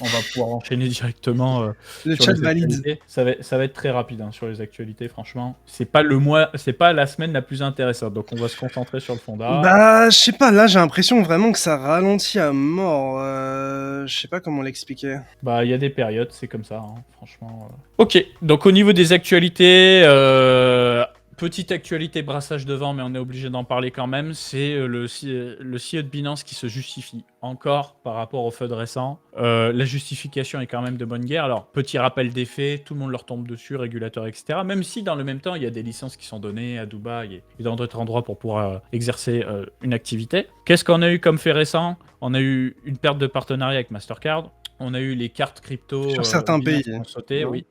On va pouvoir enchaîner directement Le sur chat les valide. actualités. Ça va être très rapide sur les actualités, franchement. C'est pas le mois, c'est pas la semaine la plus intéressante, donc on va se concentrer sur le Fonda. Bah, je sais pas, là j'ai l'impression vraiment que ça ralentit à mort. Je sais pas comment l'expliquer. Bah, il y a des périodes, c'est comme ça, franchement. Ok, donc au niveau des actualités, petite actualité brassage de vent, mais on est obligé d'en parler quand même, c'est le CEO de Binance qui se justifie encore par rapport au FUD récent. La justification est quand même de bonne guerre. Alors, petit rappel des faits, tout le monde leur tombe dessus, régulateurs, etc. Même si dans le même temps, il y a des licences qui sont données à Dubaï et dans d'autres endroits pour pouvoir exercer une activité. Qu'est-ce qu'on a eu comme fait récent? On a eu une perte de partenariat avec Mastercard. On a eu les cartes crypto Sur certains Binance pays. qui ont sauté, Non. oui.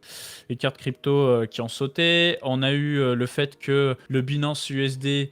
Les cartes crypto qui ont sauté. On a eu le fait que le Binance USD,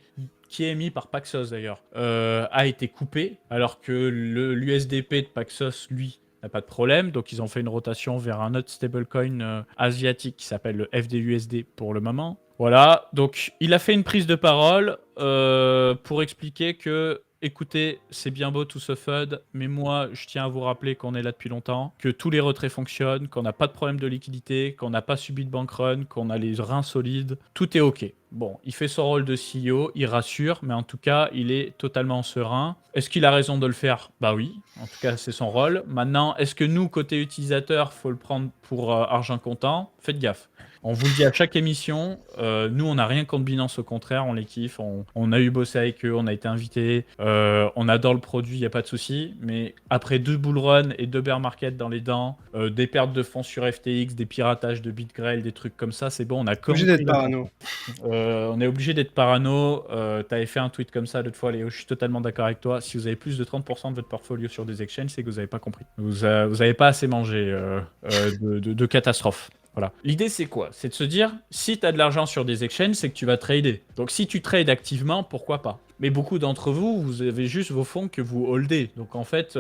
qui est émis par Paxos d'ailleurs, a été coupé, alors que l'USDP de Paxos, lui, n'a pas de problème. Donc ils ont fait une rotation vers un autre stablecoin asiatique qui s'appelle le FDUSD pour le moment. Voilà, donc il a fait une prise de parole pour expliquer que écoutez, c'est bien beau tout ce FUD, mais moi, je tiens à vous rappeler qu'on est là depuis longtemps, que tous les retraits fonctionnent, qu'on n'a pas de problème de liquidité, qu'on n'a pas subi de bank run, qu'on a les reins solides. Tout est OK. Bon, il fait son rôle de CEO, il rassure, mais en tout cas, il est totalement serein. Est-ce qu'il a raison de le faire? Bah oui, en tout cas, c'est son rôle. Maintenant, est-ce que nous, côté utilisateur, faut le prendre pour argent comptant? Faites gaffe. On vous le dit à chaque émission, nous on n'a rien contre Binance, au contraire, on les kiffe, on a eu bossé avec eux, on a été invités, on adore le produit, il n'y a pas de souci, mais après 2 bull run et 2 bear market dans les dents, des pertes de fonds sur FTX, des piratages de BitGrail, des trucs comme ça, c'est bon, on a Obligé compris d'être la parano. chanson. On est obligé d'être parano, t'avais fait un tweet comme ça l'autre fois, Léo, je suis totalement d'accord avec toi, si vous avez plus de 30% de votre portfolio sur des exchanges, c'est que vous n'avez pas compris. Vous n'avez pas assez mangé de catastrophes. Voilà. L'idée, c'est quoi? C'est de se dire, si tu as de l'argent sur des exchanges, c'est que tu vas trader. Donc, si tu trades activement, pourquoi pas? Mais beaucoup d'entre vous, vous avez juste vos fonds que vous holdez. Donc, en fait,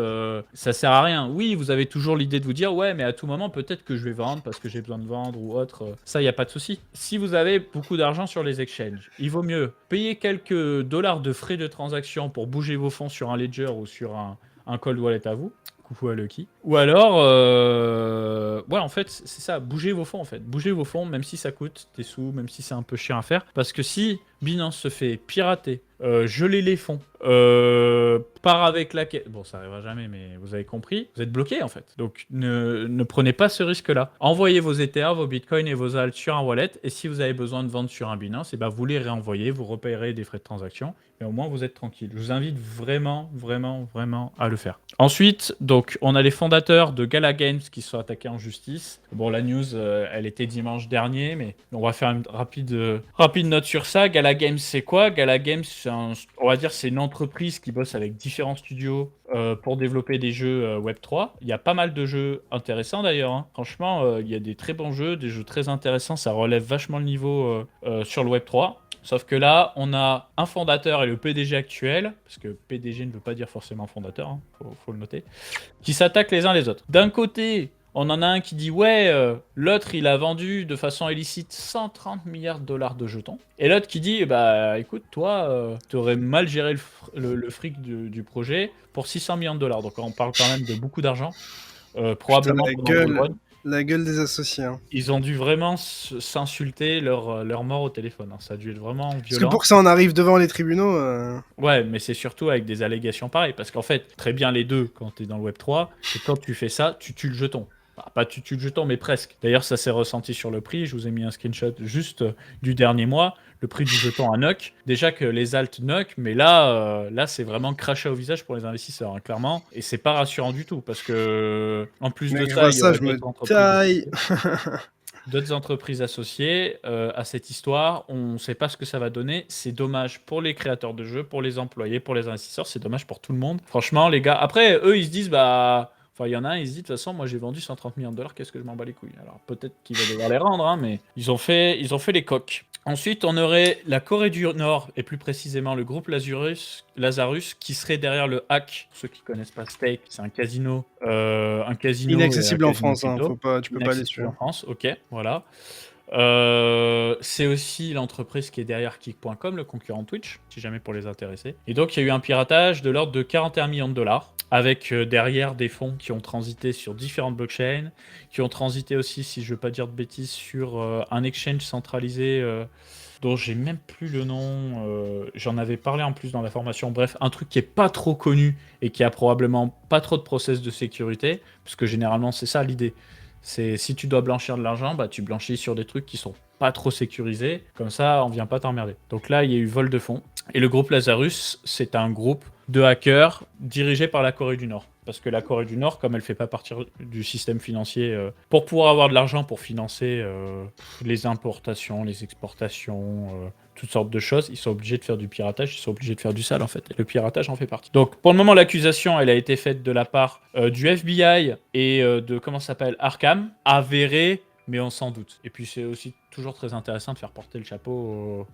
ça sert à rien. Oui, vous avez toujours l'idée de vous dire, ouais, mais à tout moment, peut-être que je vais vendre parce que j'ai besoin de vendre ou autre. Ça, il n'y a pas de souci. Si vous avez beaucoup d'argent sur les exchanges, il vaut mieux payer quelques dollars de frais de transaction pour bouger vos fonds sur un ledger ou sur un cold wallet à vous. Coucou à Lucky. Ou alors, ouais, en fait, c'est ça, bougez vos fonds, en fait. Bougez vos fonds, même si ça coûte des sous, même si c'est un peu chiant à faire. Parce que si Binance se fait pirater, geler les fonds, part avec la caisse... Bon, ça arrivera jamais, mais vous avez compris. Vous êtes bloqué, en fait. Donc, ne prenez pas ce risque-là. Envoyez vos ETH, vos bitcoins et vos alt sur un wallet. Et si vous avez besoin de vendre sur un Binance, et ben vous les réenvoyez, vous repayerez des frais de transaction. Et au moins, vous êtes tranquille. Je vous invite vraiment, vraiment, vraiment à le faire. Ensuite, donc, on a les fondateurs de Gala Games qui sont attaqués en justice. Bon, la news, elle était dimanche dernier, mais on va faire une rapide note sur ça. Gala Games, c'est quoi? Gala Games, on va dire, c'est une entreprise qui bosse avec différents studios pour développer des jeux Web3. Il y a pas mal de jeux intéressants d'ailleurs. Franchement, il y a des très bons jeux, des jeux très intéressants. Ça relève vachement le niveau sur le Web3. Sauf que là, on a un fondateur et le PDG actuel, parce que PDG ne veut pas dire forcément fondateur, faut le noter, qui s'attaquent les uns les autres. D'un côté, on en a un qui dit ouais, l'autre il a vendu de façon illicite 130 milliards de dollars de jetons. Et l'autre qui dit bah écoute, toi, t'aurais mal géré le fric du projet pour 600 millions de dollars. Donc on parle quand même de beaucoup d'argent, Putain, probablement pendant le bull run. la gueule des associés. Hein. Ils ont dû vraiment s'insulter leur mort au téléphone. Ça a dû être vraiment Parce que violent. pour que ça en arrive devant les tribunaux. Ouais, mais c'est surtout avec des allégations pareilles. Parce qu'en fait, très bien les deux, quand tu es dans le Web3, et quand tu fais ça, tu tues le jeton. Bah, pas tu tues le jeton, mais presque. D'ailleurs, ça s'est ressenti sur le prix. Je vous ai mis un screenshot juste du dernier mois. Le prix du jeton à NOC. Déjà que les alts NOC, mais là c'est vraiment craché au visage pour les investisseurs, hein, clairement. Et c'est pas rassurant du tout. Parce que, en plus de Mec, je ça, vois il y ça, aurait je me d'autres entreprises taille. associées. D'autres entreprises associées à cette histoire. On ne sait pas ce que ça va donner. C'est dommage pour les créateurs de jeux, pour les employés, pour les investisseurs. C'est dommage pour tout le monde. Franchement, les gars. Après, eux, ils se disent, bah. Enfin, il y en a un, il se dit, de toute façon, moi j'ai vendu 130 millions de dollars, qu'est-ce que je m'en bats les couilles? Alors peut-être qu'il va devoir les rendre, hein, mais ils ont fait les coques. Ensuite, on aurait la Corée du Nord, et plus précisément le groupe Lazarus, qui serait derrière le hack. Pour ceux qui connaissent pas Stake, c'est un casino et un Inaccessible en casino France, hein, crypto. tu peux pas aller dessus. Inaccessible en France, ok, voilà. C'est aussi l'entreprise qui est derrière Kick.com, le concurrent Twitch, si jamais pour les intéresser. Et donc, il y a eu un piratage de l'ordre de 41 millions de dollars. avec derrière des fonds qui ont transité sur différentes blockchains, qui ont transité aussi, si je ne veux pas dire de bêtises, sur un exchange centralisé dont j'ai même plus le nom. J'en avais parlé en plus dans la formation. Bref, un truc qui est pas trop connu et qui a probablement pas trop de process de sécurité, parce que généralement c'est ça l'idée. C'est si tu dois blanchir de l'argent, bah tu blanchis sur des trucs qui sont pas trop sécurisés, comme ça on vient pas t'emmerder. Donc là il y a eu vol de fonds. Et le groupe Lazarus, c'est un groupe de hackers dirigé par la Corée du Nord. Parce que la Corée du Nord, comme elle fait pas partie du système financier, pour pouvoir avoir de l'argent pour financer les importations, les exportations, toutes sortes de choses, ils sont obligés de faire du piratage, ils sont obligés de faire du sale en fait. Et le piratage en fait partie. Donc pour le moment, l'accusation, elle a été faite de la part du FBI et de, comment ça s'appelle, Arkham, avérée, mais on s'en doute. Et puis c'est aussi toujours très intéressant de faire porter le chapeau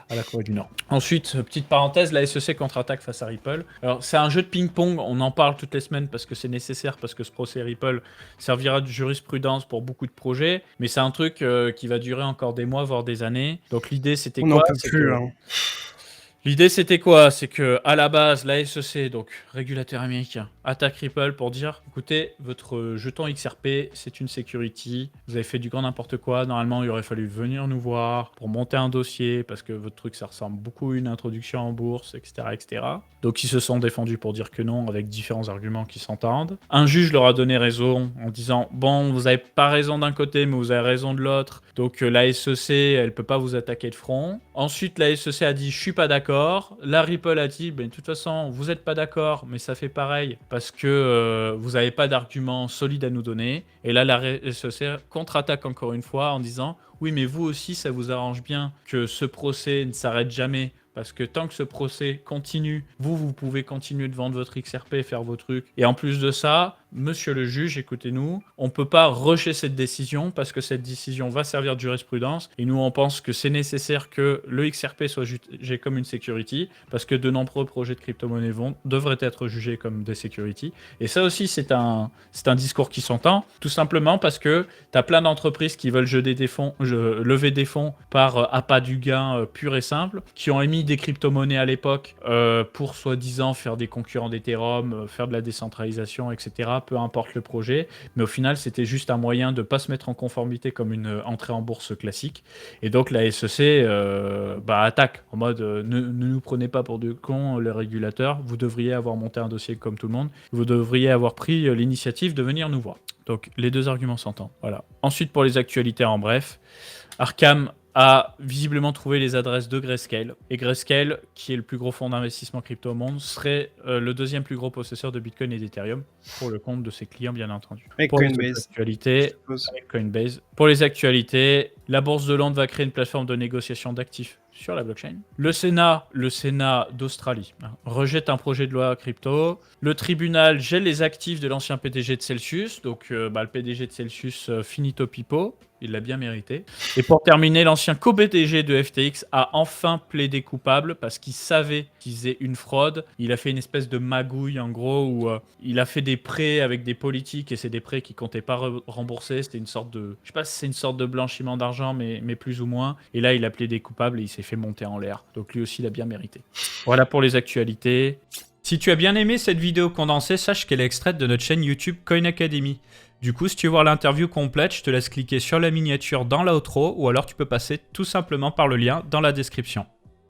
à la Corée du Nord. Ensuite, petite parenthèse, la SEC contre-attaque face à Ripple. Alors c'est un jeu de ping-pong, on en parle toutes les semaines parce que c'est nécessaire, parce que ce procès Ripple servira de jurisprudence pour beaucoup de projets, mais c'est un truc qui va durer encore des mois, voire des années. Donc l'idée c'était On n'en quoi? peut plus, hein. L'idée c'était quoi? C'est que à la base, la SEC, donc régulateur américain, attaque Ripple pour dire écoutez, votre jeton XRP, c'est une security, vous avez fait du grand n'importe quoi, normalement il aurait fallu venir nous voir pour monter un dossier parce que votre truc ça ressemble beaucoup à une introduction en bourse, etc. etc. Donc ils se sont défendus pour dire que non avec différents arguments qui s'entendent. Un juge leur a donné raison en disant bon, vous n'avez pas raison d'un côté, mais vous avez raison de l'autre, donc la SEC, elle peut pas vous attaquer de front. Ensuite, la SEC a dit je suis pas d'accord. La Ripple a dit, ben, de toute façon, vous n'êtes pas d'accord, mais ça fait pareil parce que vous n'avez pas d'arguments solides à nous donner. Et là, la SEC contre-attaque encore une fois en disant, oui, mais vous aussi, ça vous arrange bien que ce procès ne s'arrête jamais. Parce que tant que ce procès continue, vous pouvez continuer de vendre votre XRP, faire vos trucs. Et en plus de ça, monsieur le juge, écoutez-nous, on ne peut pas rusher cette décision parce que cette décision va servir de jurisprudence. Et nous, on pense que c'est nécessaire que le XRP soit jugé comme une security parce que de nombreux projets de crypto-monnaies devraient être jugés comme des securities. Et ça aussi, c'est un discours qui s'entend, tout simplement parce que tu as plein d'entreprises qui veulent lever des fonds par appât du gain pur et simple, qui ont émis des crypto-monnaies à l'époque pour soi-disant faire des concurrents d'Ethereum, faire de la décentralisation, etc. Peu importe le projet, mais au final c'était juste un moyen de ne pas se mettre en conformité comme une entrée en bourse classique. Et donc la SEC attaque en mode ne nous prenez pas pour des cons les régulateurs, vous devriez avoir monté un dossier comme tout le monde, vous devriez avoir pris l'initiative de venir nous voir. Donc les deux arguments s'entendent. Voilà. Ensuite pour les actualités en bref, Arkham a visiblement trouvé les adresses de Grayscale. Et Grayscale, qui est le plus gros fonds d'investissement crypto au monde, serait le deuxième plus gros possesseur de Bitcoin et d'Ethereum, pour le compte de ses clients, bien entendu. Avec Pour Coinbase. avec Coinbase. Pour les actualités, la Bourse de Londres va créer une plateforme de négociation d'actifs sur la blockchain. Le Sénat d'Australie, rejette un projet de loi crypto. Le tribunal gèle les actifs de l'ancien PDG de Celsius. Donc le PDG de Celsius, finito pipo. Il l'a bien mérité. Et pour terminer, l'ancien co-PDG de FTX a enfin plaidé coupable parce qu'il savait qu'il faisait une fraude. Il a fait une espèce de magouille, en gros, où il a fait des prêts avec des politiques et c'est des prêts qui ne comptaient pas rembourser. C'était une sorte de... Je sais pas si c'est une sorte de blanchiment d'argent, mais plus ou moins. Et là, il a plaidé coupable et il s'est fait monter en l'air. Donc lui aussi, il a bien mérité. Voilà pour les actualités. Si tu as bien aimé cette vidéo condensée, sache qu'elle est extraite de notre chaîne YouTube Coin Academy. Du coup, si tu veux voir l'interview complète, je te laisse cliquer sur la miniature dans l'outro ou alors tu peux passer tout simplement par le lien dans la description.